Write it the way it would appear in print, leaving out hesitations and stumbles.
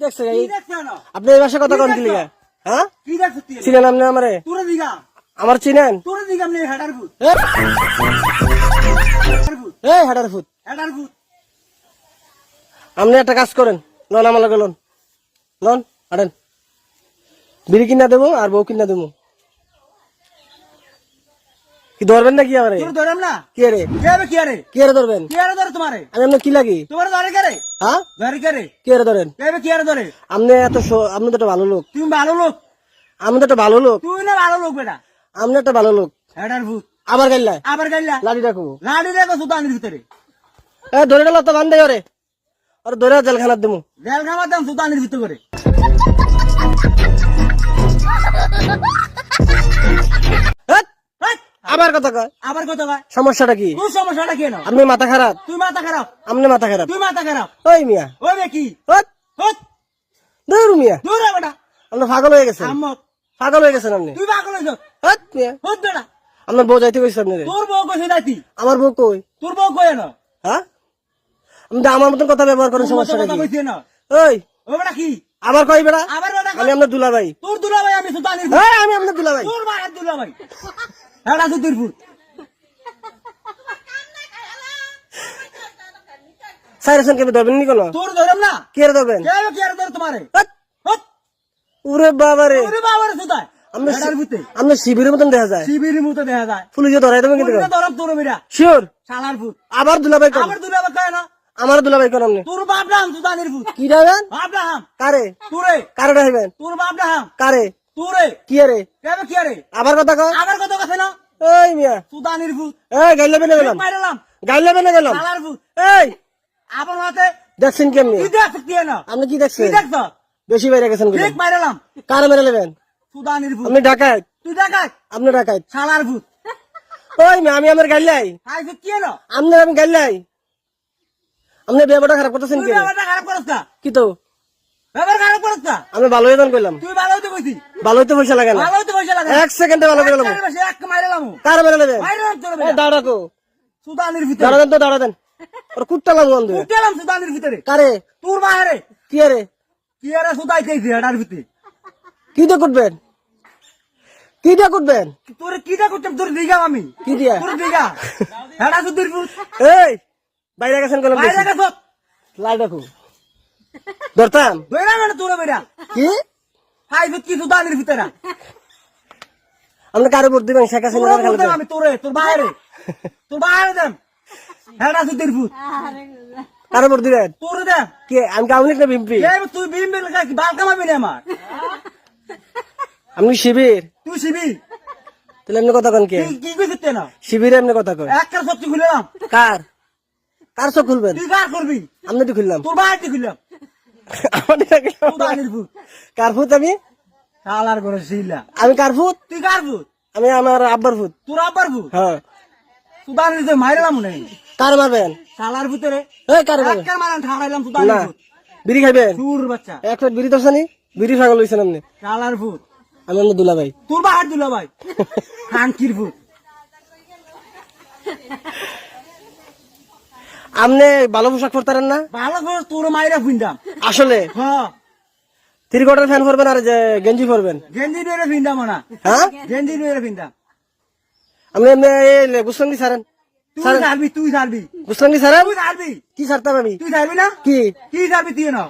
দেখছেন কি দেখছ না আপনি এই ভাষা কথা কোন কি লিগা হ্যাঁ কি দেখছ তুই চিনেন আপনি আমারে তোরে দিগা আমার চিনেন তোরে দিগা আমি হেডার ফুট এই হাটার ফুট হেডার ফুট আপনি একটা কাজ করেন লন আমার লগে লন লন হাঁটেন বিড়ি কিনা দেবো আর বউ কিনা দেবো কি ধরবেন না কি আমারে তোর ধরম না কি রে কি আরে কি রে ধরবেন কি আরে ধরে তোমারে আমি আপনার কি লাগি তোমার ধরে করে হ্যাঁ ধরে করে কি রে ধরেন কি আরে ধরে আপনি এত আপনি তো একটা ভালো লোক তুমি ভালো লোক আমি তো একটা ভালো লোক তুই না ভালো লোক বেটা আপনি একটা ভালো লোক হেডার ফুট আবার গাইলা আবার গাইলা লাঠি রাখবো লাড়ি দেখো সুতানির ভিতরে ধরে গেল তো বান্ধে ওরে আর ধরে জেলখানার দেবো জেল খাবার দাম সুতানির ভিতরে করে আবার কথা কয় আবার কত কয় সমস্যাটা কি তুই সমস্যাটা কেন আপনি মাথা খারাপ তুই মাথা খারাপ আপনি মাথা খারাপ তুই মাথা খারাপ ওই মিয়া ওই বে কি হট, হট দূর মিয়া দূর রে বেটা আপনি পাগল হয়ে গেছেন আম্মক পাগল হয়ে গেছেন আপনি তুই পাগল হইছ হট মিয়া হট বেটা আপনার বউ যাইতে কইছে আপনি তোর বউ কইছে যাইতি আমার বউ কই তোর বউ কই না হ্যাঁ আপনি তো আমার মতন কথা ব্যবহার করেন সমস্যাটা কথা কি কইছে না ওই ও বেটা কি আবার কই বেড়া আবার বেটা আমি আপনার দুলা ভাই তোর দুলা ভাই আমি সুতানির এই আমি আপনার দুলা ভাই তোর মায়ের দুলা ভাই হেডা সুতির ফুট সাইরেশন কেন ধরবেন নি কোনো তোর ধরম না কে রে ধরবেন কি আরে ধর তোমারে হট, হট ওরে বাবা রে ওরে বাবা রে সুতায় আপনি হেডার ভিতরে আপনি শিবিরের মতন দেখা যায় শিবিরের মতো দেখা যায় পুলিশে ধরাই দেবেন কিন্তু তোর ধরম তোর মেরা শিওর শালার ফুট আবার দুলা ভাই কোন আবার দুলা ভাই কয় না আমার দুলা ভাই কোন আপনি তোর বাপ রাম সুতানির ফুট কি যাবেন বাপ রাম কারে তোরে কারে ডাইবেন তোর বাপ রাম কারে তোরে কি রে কি আরে আবার কথা কয় আবার কত কথা না ওই মিয়া সুতানির ফুট এই গাইলে বেনে গেলাম মাইরালাম গাইলে বেনে গেলাম শালার ফুট এই আবার মাতে দেখছেন কেমনি তুই দেখ কি না আপনি কি কি দেখছেন দেখছ বেশি বাইরে গেছেন বলে। ঠিক মাইরালাম কারে মেরে নেবেন সুতানির ফুট আপনি ডাকাত তুই দেখ আপনি ডাকাত শালার ফুট ওই মিয়া আমি আমার গাইলাই আই কি না আপনি আমি গাইলাই আপনি ব্যবহারটা খারাপ করতেছেন তুই কি ব্যাপারটা খারাপ করছ না কি তো ব্যাপার খারাপ করছ না আমি ভালো হয়ে কইলাম তুই ভালো হইতে কইছি ভালো হইতে পয়সা লাগে না ভালো হইতে পয়সা লাগে এক সেকেন্ডে ভালো করে গেলাম এক মাইরালাম কারে মেরে নেবেন মাইরালাম তোর এই দাঁড়া রাখো সুতানির ভিতরে দাঁড়া দেন তো দাঁড়া দেন ওর কুট্টালাম বন্ধ উঠলাম সুতানির ভিতরে কারে তোর মায়েরে কি রে কি আরে সুতাই চাইছি হেডার ভিতরে কি দিয়ে কুটবেন কি দিয়ে কুটবেন তোর কিটা করতাম তোর দিগা আমি কি দিয়া তোর দিগা হেডা সুতির ফুট এই বাইরে গেছেন কলম বাইরে গেছ লাই রাখো ধরতাম দইরা মানে তোর বেটা কি হাই কি সুতানির ভিতরে আপনি কারে ভোট দিবেন শেখ তোর হাসিনা বলতাম আমি তোরে তোর বাইরে দেন হেডা সুতির ফুট কারে ভোট দিবেন তোর দে কি আমি কাউনিক না বিম্পি তুই বিম বিল বাল কামাবি না আমার আপনি শিবির তুই শিবি তাহলে এমনি কথা কন কে কি কইছিস না শিবিরে এমনি কথা কয় একটা সত্যি খুললাম কার কার চোখ খুলবেন তুই কার করবি আপনি তো খুললাম তোর বাইরে খুললাম আমাদের আগে সুতানির ফুট কার ফুট আমি শালার করে শিলা আমি কার ফুট তুই কার ফুট আমি আমার আব্বার ফুট তোর আব্বার ফুট হ্যাঁ সুতানির ভিতরে মাইরালাম না কার মারবেন শালার ভিতরে এই কার মারবেন একটা মারান ঠাড়াইলাম না সুতানির ফুট বিড়ি খাইবেন সুর বাচ্চা এক প্লেট বিড়ি দর্শানি বিড়ি পাগল হয়েছেন আপনি শালার ফুট আমি আপনার দুলা ভাই তোর বাহার দিল ভাই খানকির ফুট আপনি ভালো পোশাক পরতারেন না ভালো করে তোর মাইরা ফিন্দাম আসলে হ্যাঁ থ্রি কোয়ার্টার ফ্যান পরবেন আর যে গেঞ্জি পরবেন গেঞ্জি দিয়ে ফিন্দাম না হ্যাঁ গেঞ্জি দিয়ে ফিন্দাম আপনি এমনি বুঝলাম কি সারেন তুই ছাড়বি তুই ছাড়বি বুঝলাম কি সারেন তুই ছাড়বি কি সারতাম আমি তুই ছাড়বি না কি কি ছাড়বি তুই না